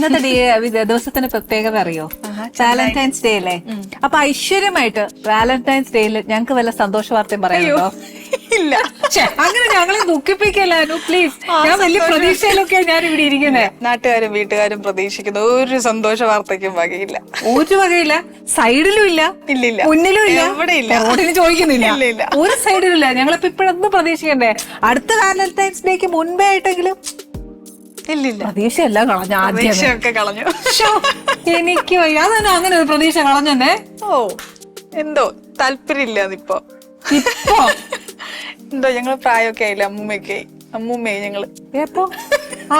ഇന്നത്തെ ദിവസത്തിന്റെ പ്രത്യേകത അറിയോ? വാലന്റൈൻസ് ഡേ അല്ലേ? അപ്പൊ ഐശ്വര്യമായിട്ട് വാലന്റൈൻസ് ഡേയിൽ ഞങ്ങൾക്ക് വല്ല സന്തോഷ വാർത്തയും പറയാനുണ്ടോ? ഇല്ല, അങ്ങനെ ഞങ്ങളെ ദുഃഖിപ്പിക്കല്ലായിരുന്നു പ്ലീസ്. ഞാൻ വലിയ പ്രതീക്ഷയിലൊക്കെ ഞാൻ ഇവിടെ ഇരിക്കുന്നത്. നാട്ടുകാരും വീട്ടുകാരും പ്രതീക്ഷിക്കുന്ന ഒരു സന്തോഷ വാർത്തയ്ക്കും വകയില്ല. ഒരു വകയില്ല, സൈഡിലും ഇല്ല, ഇല്ലില്ല, മുന്നിലും ഇല്ല, എവിടെയില്ല, റോഡിന് ചോദിക്കുന്നില്ല, ഇല്ല, ഒരു സൈഡിലും ഇല്ല. ഞങ്ങളിപ്പോ ഇപ്പോഴൊന്നും പ്രതീക്ഷിക്കണ്ടേ? അടുത്ത വാലന്റൈൻസ് ഡേക്ക് മുൻപേ ആയിട്ടെങ്കിലും ഇല്ലില്ല. പ്രതീക്ഷയെല്ലാം കളഞ്ഞു, പ്രതീക്ഷയൊക്കെ കളഞ്ഞു. എനിക്ക് വയ്യ. അതന്നെ, അങ്ങനെ ഒരു പ്രതീക്ഷ കളഞ്ഞെന്നെ. ഓ, എന്തോ താല്പര്യമില്ല അതിപ്പോ. ഇപ്പൊ എന്തോ ഞങ്ങള് പ്രായമൊക്കെ ആയില്ല, അമ്മൂമ്മയായി ഞങ്ങള്. എപ്പോ?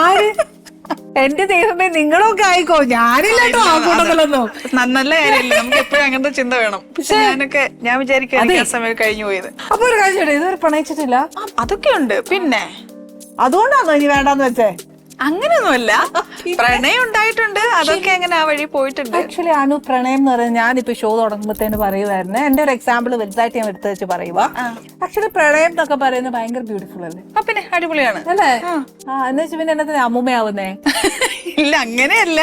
ആര്? എന്റെ ദൈവമേ, നിങ്ങളൊക്കെ ആയിക്കോ, ഞാനില്ലാട്ടോ ആ കൂട്ടത്തിലൊന്നും. നല്ല കാര്യമില്ല, നമുക്ക് എപ്പോഴും അങ്ങനത്തെ ചിന്ത വേണം. പക്ഷെ ഞാൻ വിചാരിക്കും ആ സമയം കഴിഞ്ഞു പോയത്. അപ്പൊ ഒരു കാര്യം, ഇതുവരെ പ്രണയിച്ചിട്ടില്ല? അതൊക്കെ ഉണ്ട്. പിന്നെ അതുകൊണ്ടാണോ ഇനി വേണ്ടാന്ന് വെച്ചേ? അങ്ങനെയൊന്നുമല്ല, പ്രണയം ഉണ്ടായിട്ടുണ്ട്, അതൊക്കെ അങ്ങനെ ആ വഴി പോയിട്ടുണ്ട്. ആക്ച്വലി അനു, പ്രണയം എന്ന് പറയുന്നത് ഞാനിപ്പോ ഷോ തുടങ്ങുമ്പോഴത്തേന് പറയുമായിരുന്നു. എന്റെ ഒരു എക്സാമ്പിൾ വലുതായിട്ട് ഞാൻ എടുത്തു വെച്ച് പറയുക. ആക്ച്വലി പ്രണയം എന്നൊക്കെ പറയുന്നത് ഭയങ്കര ബ്യൂട്ടിഫുൾ അല്ലേ? പിന്നെ അടിപൊളിയാണ് അല്ലേ? എന്ന് വെച്ചാൽ പിന്നെ എന്നത്തെ അമ്മൂമ്മയാവുന്നേ? ഇല്ല, അങ്ങനെയല്ല.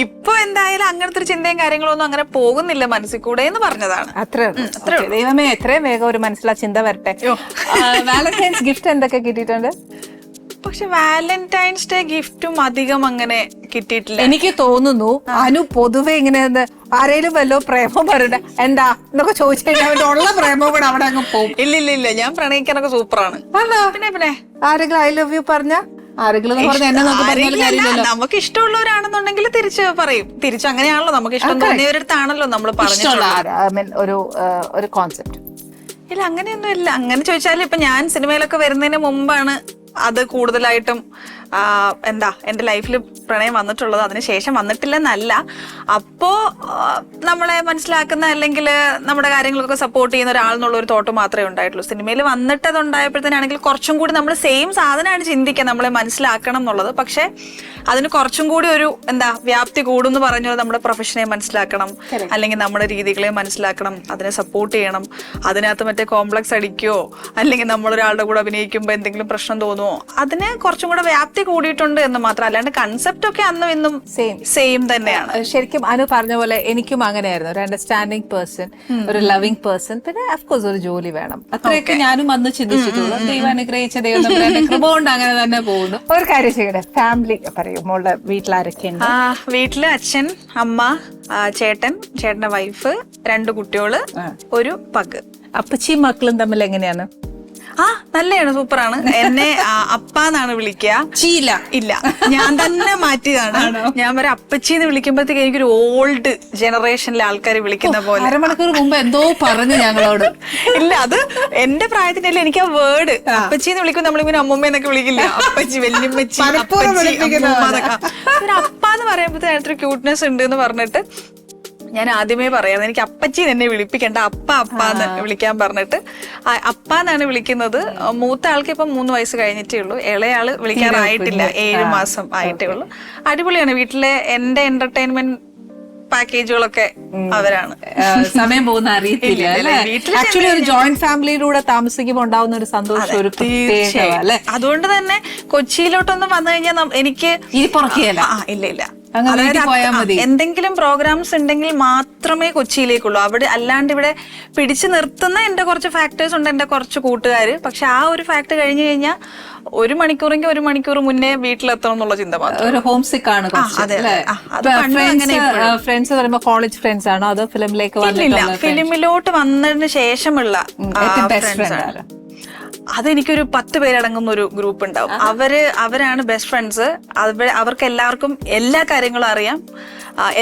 ഇപ്പൊ എന്തായാലും അങ്ങനത്തെ ഒരു ചിന്തയും കാര്യങ്ങളൊന്നും അങ്ങനെ പോകുന്നില്ല മനസ്സിൽ കൂടെ എന്ന് പറഞ്ഞതാണ്. അത്രേ ദൈവമേ, എത്രയും വേഗം ഒരു മനസ്സിലാ ചിന്ത വരട്ടെ. വാലന്റൈൻസ് ഗിഫ്റ്റ് എന്തൊക്കെ കിട്ടിയിട്ടുണ്ട്? പക്ഷെ വാലന്റൈൻസ് ഡേ ഗിഫ്റ്റും അധികം അങ്ങനെ കിട്ടിയിട്ടില്ല. എനിക്ക് തോന്നുന്നു അനു പൊതുവെ ഇങ്ങനെ ആരേലും വല്ലോ പ്രേമം പറയണ്ട എന്താ എന്നൊക്കെ ചോദിച്ചു കഴിഞ്ഞാൽ ഉള്ള പ്രേമം കൂടെ അവിടെ അങ്ങ് പോകും. ഇല്ല, ഞാൻ പ്രണയിക്കാനൊക്കെ സൂപ്പറാണ്. പിന്നെ ആരെങ്കിലും ഐ ലവ് യു പറഞ്ഞ ആരെങ്കിലും എന്നെ നോക്കി പറഞ്ഞാലും കാര്യമില്ലല്ലോ. നമുക്ക് ഇഷ്ടമുള്ളവരാണെന്നുണ്ടെങ്കിൽ തിരിച്ച് പറയും. തിരിച്ച് അങ്ങനെയാണല്ലോ, നമുക്ക് ഇഷ്ടം തോന്നിയവരടുത്താണല്ലോ നമ്മൾ പറഞ്ഞിട്ടുള്ള ഒരു കോൺസെപ്റ്റ്. ഇല്ല, അങ്ങനെയൊന്നും ഇല്ല. അങ്ങനെ ചോദിച്ചാൽ ഇപ്പൊ ഞാൻ സിനിമയിലൊക്കെ വരുന്നതിന് മുമ്പാണ് അത് കൂടുതലായിട്ടും എന്റെ ലൈഫിൽ പ്രണയം വന്നിട്ടുള്ളത്. അതിനുശേഷം വന്നിട്ടില്ലെന്നല്ല. അപ്പോ നമ്മളെ മനസ്സിലാക്കുന്ന അല്ലെങ്കിൽ നമ്മുടെ കാര്യങ്ങളൊക്കെ സപ്പോർട്ട് ചെയ്യുന്ന ഒരാളെന്നുള്ള ഒരു തോട്ട് മാത്രമേ ഉണ്ടായിട്ടുള്ളൂ. സിനിമയിൽ വന്നിട്ട് അത് ഉണ്ടായപ്പോഴത്തേനാണെങ്കിൽ കുറച്ചും കൂടി നമ്മൾ സെയിം സാധനമാണ് ചിന്തിക്കുക, നമ്മളെ മനസ്സിലാക്കണം എന്നുള്ളത്. പക്ഷെ അതിന് കുറച്ചും കൂടി ഒരു വ്യാപ്തി കൂടും എന്ന് പറഞ്ഞാൽ നമ്മുടെ പ്രൊഫഷനെ മനസ്സിലാക്കണം, അല്ലെങ്കിൽ നമ്മുടെ രീതികളെ മനസ്സിലാക്കണം, അതിനെ സപ്പോർട്ട് ചെയ്യണം. അതിനകത്ത് മറ്റേ കോംപ്ലക്സ് അടിക്കുകയോ അല്ലെങ്കിൽ നമ്മളൊരാളുടെ കൂടെ അഭിനയിക്കുമ്പോൾ എന്തെങ്കിലും പ്രശ്നം തോന്നുമോ, അതിന് കുറച്ചും കൂടെ വ്യാപ്തി കൂടിയിട്ടുണ്ട് എന്ന് മാത്രം. അല്ലാണ്ട് കൺസെപ്റ്റ് ഒക്കെ അന്നും ഇന്നും സെയിം തന്നെയാണ്. ശരിക്കും അനു പറഞ്ഞ പോലെ എനിക്കും അങ്ങനെയായിരുന്നു. ഒരു അണ്ടർസ്റ്റാൻഡിങ് പേഴ്സൺ, ഒരു ലവിങ് പേഴ്സൺ, പിന്നെ അഫ്കോഴ്സ് ഒരു ജോലി വേണം. അത്രയൊക്കെ ഞാനും അന്ന് ചിന്തിച്ചിട്ടുള്ളൂ. ദൈവം അനുഗ്രഹിച്ച ദൈവം കൃപ കൊണ്ട് അങ്ങനെ തന്നെ പോകുന്നു. ഒരു കാര്യം ചെയ്യട്ടെ, ഫാമിലി പറയൂ, മോളുടെ വീട്ടിലാരൊക്കെയുണ്ട്? വീട്ടില് അച്ഛൻ, അമ്മ, ചേട്ടന്റെ വൈഫ്, 2 കുട്ടികള്, ഒരു പഗ്. അപ്പച്ചിയും മക്കളും തമ്മിൽ എങ്ങനെയാണ്? നല്ലതാണ്, സൂപ്പറാണ്. എന്നെ അപ്പാന്നാണ് വിളിക്കുക. ചീല ഇല്ല, ഞാൻ തന്നെ മാറ്റിയതാണ്. ഞാൻ വരെ അപ്പച്ചിന്ന് വിളിക്കുമ്പോഴത്തേക്ക് എനിക്കൊരു ഓൾഡ് ജനറേഷനിലെ ആൾക്കാർ വിളിക്കുന്ന പോലെ. അരമണിക്കൂർ മുമ്പ് എന്തോ പറഞ്ഞു ഞങ്ങളോട്. ഇല്ല, അത് എന്റെ പ്രായത്തിനല്ല, എനിക്ക് ആ വേർഡ് അപ്പച്ചിന്ന് വിളിക്കും. നമ്മളിങ്ങനെ അമ്മൂമ്മന്നൊക്കെ വിളിക്കില്ല, അപ്പച്ചി, വല്യമ്മച്ചി, അപ്പാന്ന് പറയുമ്പോഴത്തേക്ക് അതിനൊരു ക്യൂട്ട്നെസ് ഉണ്ട് എന്ന് പറഞ്ഞിട്ട് ഞാൻ ആദ്യമേ പറയാം, എനിക്ക് അപ്പച്ചി എന്നെ വിളിപ്പിക്കണ്ട, അപ്പാന്ന് വിളിക്കാൻ പറഞ്ഞിട്ട് അപ്പാന്നാണ് വിളിക്കുന്നത്. മൂത്ത ആൾക്ക് ഇപ്പം 3 വയസ്സ് കഴിഞ്ഞിട്ടേ ഉള്ളൂ. ഇളയാള് വിളിക്കാറായിട്ടില്ല, 7 മാസം ആയിട്ടേ ഉള്ളൂ. അടിപൊളിയാണ്. വീട്ടിലെ എന്റെ എന്റർടൈൻമെന്റ് പാക്കേജുകളൊക്കെ അവരാണ്. സമയം പോകുന്ന അറിയത്തില്ല. ആക്ച്വലി ഒരു ജോയിന്റ് ഫാമിലിയിലൂടെ താമസിക്കുമ്പോൾ ഉണ്ടാവുന്ന ഒരു സന്തോഷം ഒരു പ്രത്യേകത. അതുകൊണ്ട് തന്നെ കൊച്ചിയിലോട്ടൊന്നും വന്നു കഴിഞ്ഞാൽ എനിക്ക് ഈ പുറക്കിയല്ല. ഇല്ല, എന്തെങ്കിലും പ്രോഗ്രാംസ് ഉണ്ടെങ്കിൽ മാത്രമേ കൊച്ചിയിലേക്കുള്ളൂ. അവിടെ അല്ലാണ്ട് ഇവിടെ പിടിച്ചു നിർത്തുന്ന എന്റെ കുറച്ച് ഫാക്ടേഴ്സ് ഉണ്ട്, എന്റെ കുറച്ച് കൂട്ടുകാര്. പക്ഷെ ആ ഒരു ഫാക്ട് കഴിഞ്ഞു കഴിഞ്ഞാൽ 1 മണിക്കൂറെങ്കിൽ 1 മണിക്കൂർ മുന്നേ വീട്ടിലെത്തണം എന്നുള്ള ചിന്ത മാത്രം. ഒരു ഹോം സിക്ക് ആണ്. ഫ്രണ്ട്സ് പറയുമ്പോ കോളേജ് ഫ്രണ്ട്സ് ആണോ അതോ ഫിലിമിലേക്ക് വന്നില്ല? ഫിലിമിലോട്ട് വന്നതിന് ശേഷമുള്ള ഫ്രണ്ട്സാണ്. അതെനിക്കൊരു 10 പേരടങ്ങുന്ന ഒരു ഗ്രൂപ്പ് ഉണ്ടാവും. അവരാണ് ബെസ്റ്റ് ഫ്രണ്ട്സ്. അവർക്ക് എല്ലാവർക്കും എല്ലാ കാര്യങ്ങളും അറിയാം,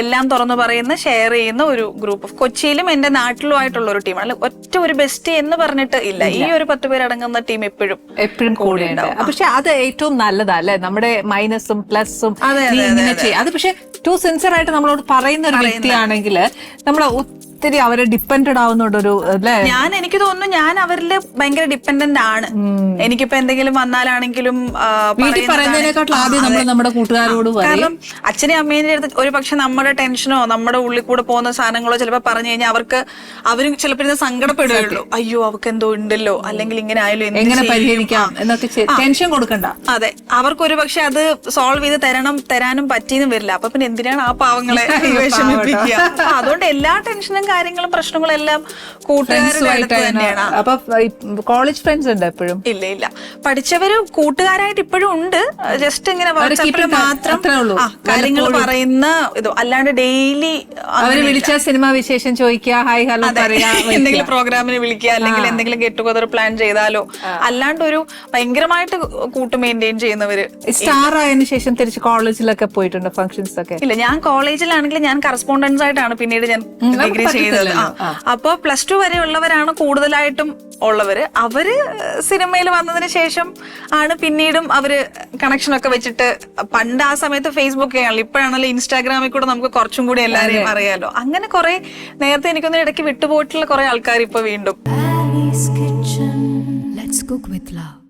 എല്ലാം തുറന്നു പറയുന്ന, ഷെയർ ചെയ്യുന്ന ഒരു ഗ്രൂപ്പ്. കൊച്ചിയിലും എന്റെ നാട്ടിലുമായിട്ടുള്ള ഒരു ടീമാണ്. ഒറ്റ ഒരു ബെസ്റ്റ് എന്ന് പറഞ്ഞിട്ട് ഇല്ല. ഈ ഒരു 10 പേരടങ്ങുന്ന ടീം എപ്പോഴും കൂടെ ഉണ്ടാവും. പക്ഷെ അത് ഏറ്റവും നല്ലതല്ലേ, നമ്മുടെ മൈനസും പ്ലസും ഇങ്ങനെ ചെയ്യാം. അത് പക്ഷെ ടു സിൻസിയർ ആയിട്ട് നമ്മളോട് പറയുന്ന ഒരു വ്യക്തിയാണെങ്കിൽ നമ്മൾ ഒത്തിരി അവരെ ഡിപ്പെൻഡഡ് ആവുന്നുണ്ടൊരു അല്ലേ? എനിക്ക് തോന്നുന്നു ഞാൻ അവരില് ഭയങ്കര ഡിപ്പെൻഡന്റ് ആണ്. എനിക്കിപ്പോ എന്തെങ്കിലും വന്നാലാണെങ്കിലും വീട്ടിൽ പറയുന്നതിനെക്കാട്ടും ആദ്യം നമ്മൾ നമ്മുടെ കൂട്ടുകാരോട് പറയും. കാരണം അച്ഛനെയും അമ്മേന്റെ അടുത്ത് ഒരു പക്ഷെ നമ്മുടെ ടെൻഷനോ നമ്മുടെ ഉള്ളിൽ കൂടെ പോകുന്ന സാധനങ്ങളോ ചിലപ്പോ പറഞ്ഞു കഴിഞ്ഞാൽ അവരും ചിലപ്പോൾ ഇത് സങ്കടപ്പെടുകയുള്ളൂ. അയ്യോ അവർക്ക് എന്തോ ഉണ്ടല്ലോ, അല്ലെങ്കിൽ ഇങ്ങനെ ആയാലും എങ്ങനെ പരിഹരിക്കാം എന്നൊക്കെ ടെൻഷൻ കൊടുക്കണ്ട. അതെ, അവർക്കൊരു പക്ഷെ അത് സോൾവ് ചെയ്ത് തരാനും പറ്റിയെന്നും വരില്ല. അപ്പൊ പിന്നെ എന്തിനാണ് ആ പാവങ്ങളെ വിഷമിപ്പിക്കുക? അതുകൊണ്ട് എല്ലാ ടെൻഷനും കാര്യങ്ങളും പ്രശ്നങ്ങളും എല്ലാം കൂട്ടുകാരുടെ അടുത്ത് തന്നെയാണ്. അപ്പൊ കോളേജ് ഫ്രണ്ട്സ് ഉണ്ട് എപ്പോഴും? ഇല്ല, പഠിച്ചവര് കൂട്ടുകാരായിട്ട് ഇപ്പോഴും ഉണ്ട്. ജസ്റ്റ് ഇങ്ങനെ വാട്സാപ്പിൽ മാത്രം കാര്യങ്ങൾ പറയുന്ന ഇതോ, അല്ലാണ്ട് ഡെയിലി അവര് വിളിച്ച സിനിമ വിശേഷം ചോദിക്കുക, ഹായ് ഹലോ പറയാ, എന്തെങ്കിലും പ്രോഗ്രാമിന് വിളിക്കുക, അല്ലെങ്കിൽ എന്തെങ്കിലും ഗെറ്റ് ടുഗദർ പ്ലാൻ ചെയ്താലോ, അല്ലാണ്ട് ഒരു ഭയങ്കരമായിട്ട് കൂട്ട് മെയിൻറ്റെയിൻ ചെയ്യുന്നവര്. സ്റ്റാർ ആയതിനു ശേഷം തിരിച്ച് കോളേജിലൊക്കെ പോയിട്ടുണ്ട് ഫംഗ്ഷൻസ് ഒക്കെ? ഇല്ല, ഞാൻ കോളേജിലാണെങ്കിൽ ഞാൻ കറസ്പോണ്ടൻസ് ആയിട്ടാണ് പിന്നീട് ഞാൻ ഡിഗ്രി ചെയ്തത്. അപ്പൊ +2 വരെ ഉള്ളവരാണ് കൂടുതലായിട്ടും ഉള്ളവര്. അവര് സിനിമയിൽ വന്നതിന് ശേഷം ആണ് പിന്നീടും അവര് കണക്ഷൻ ഒക്കെ വെച്ചിട്ട്, പണ്ട് ആ സമയത്ത് ഫേസ്ബുക്ക് ആണല്ലോ, ഇപ്പോഴാണല്ലോ ഇൻസ്റ്റാഗ്രാമിൽ കൂടെ നമുക്ക് കുറച്ചും കൂടി എല്ലാരെയും അറിയാലോ. അങ്ങനെ കുറെ നേരത്തെ എനിക്കൊന്നും ഇടയ്ക്ക് വിട്ടുപോയിട്ടുള്ള കുറെ ആൾക്കാർ ഇപ്പൊ വീണ്ടും. Annie's Kitchen. Let's cook with love.